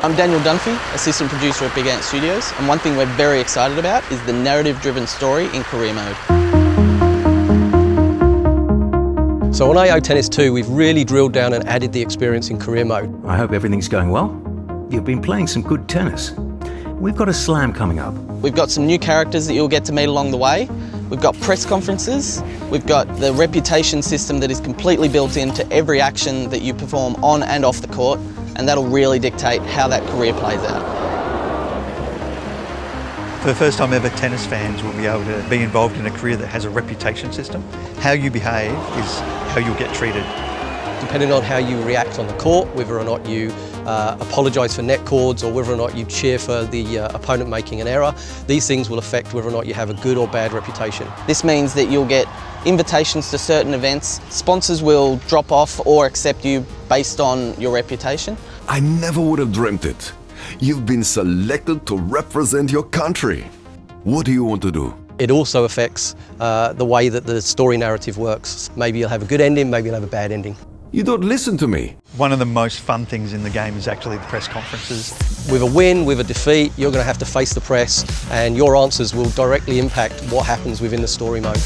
I'm Daniel Dunphy, Assistant Producer at Big Ant Studios, and one thing we're very excited about is the narrative-driven story in career mode. So on AO Tennis 2, we've really drilled down and added the experience in career mode. I hope everything's going well. You've been playing some good tennis. We've got a slam coming up. We've got some new characters that you'll get to meet along the way. We've got press conferences. We've got the reputation system that is completely built into every action that you perform on and off the court, and that'll really dictate how that career plays out. For the first time ever, tennis fans will be able to be involved in a career that has a reputation system. How you behave is how you'll get treated. Depending on how you react on the court, whether or not you apologise for net cords or whether or not you cheer for the opponent making an error, these things will affect whether or not you have a good or bad reputation. This means that you'll get invitations to certain events, sponsors will drop off or accept you based on your reputation. I never would have dreamt it. You've been selected to represent your country. What do you want to do? It also affects the way that the story narrative works. Maybe you'll have a good ending, maybe you'll have a bad ending. You don't listen to me. One of the most fun things in the game is actually the press conferences. With a win, with a defeat, you're going to have to face the press, and your answers will directly impact what happens within the story mode.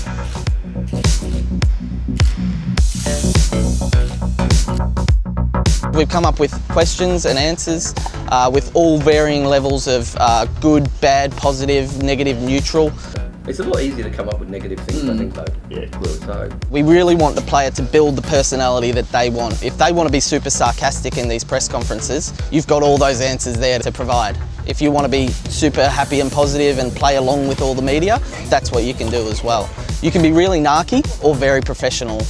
We've come up with questions and answers with all varying levels of good, bad, positive, negative, neutral. It's a lot easier to come up with negative things, I think, though. Yeah, it will. So we really want the player to build the personality that they want. If they want to be super sarcastic in these press conferences, you've got all those answers there to provide. If you want to be super happy and positive and play along with all the media, that's what you can do as well. You can be really narky or very professional.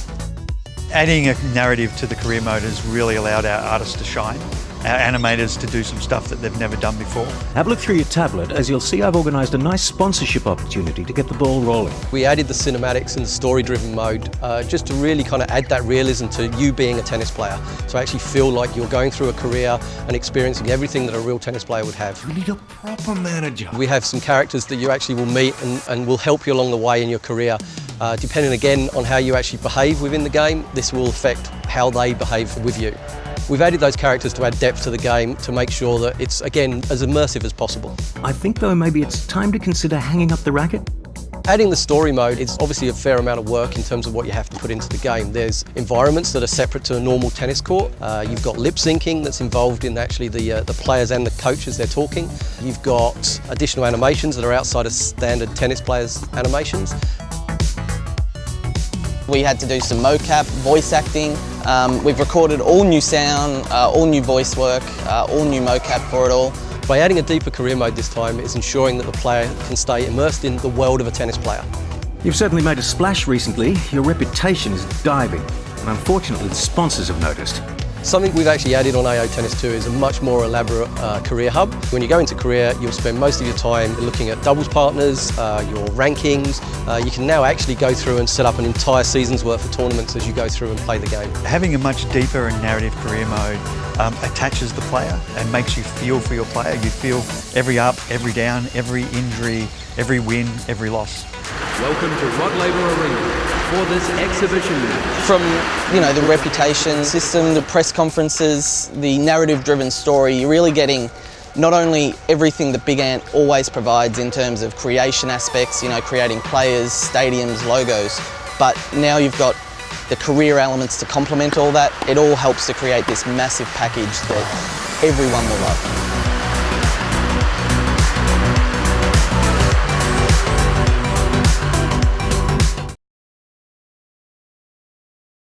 Adding a narrative to the career mode has really allowed our artists to shine, our animators to do some stuff that they've never done before. Have a look through your tablet, as you'll see I've organised a nice sponsorship opportunity to get the ball rolling. we added the cinematics and the story-driven mode just to really kind of add that realism to you being a tennis player. So I actually feel like you're going through a career and experiencing everything that a real tennis player would have. You need a proper manager. We have some characters that you actually will meet and will help you along the way in your career. Depending again on how you actually behave within the game, this will affect how they behave with you. We've added those characters to add depth to the game to make sure that it's, again, as immersive as possible. I think, though, maybe it's time to consider hanging up the racket. Adding the story mode is obviously a fair amount of work in terms of what you have to put into the game. There's environments that are separate to a normal tennis court. You've got lip syncing that's involved in actually the players and the coach as they're talking. You've got additional animations that are outside of standard tennis players' animations. We had to do some mocap, voice acting. We've recorded all new sound, all new voice work, all new mocap for it all. By adding a deeper career mode this time, it's ensuring that the player can stay immersed in the world of a tennis player. You've certainly made a splash recently. Your reputation is diving, and unfortunately the sponsors have noticed. Something we've actually added on AO Tennis 2 is a much more elaborate career hub. When you go into career, you'll spend most of your time looking at doubles partners, your rankings. You can now actually go through and set up an entire season's worth of tournaments as you go through and play the game. Having a much deeper and narrative career mode attaches the player and makes you feel for your player. You feel every up, every down, every injury, every win, every loss. Welcome to Rod Laver Arena for this exhibition match. From the reputation system, the press conferences, the narrative-driven story, you're really getting not only everything that Big Ant always provides in terms of creation aspects, creating players, stadiums, logos, but now you've got the career elements to complement all that. It all helps to create this massive package that everyone will love.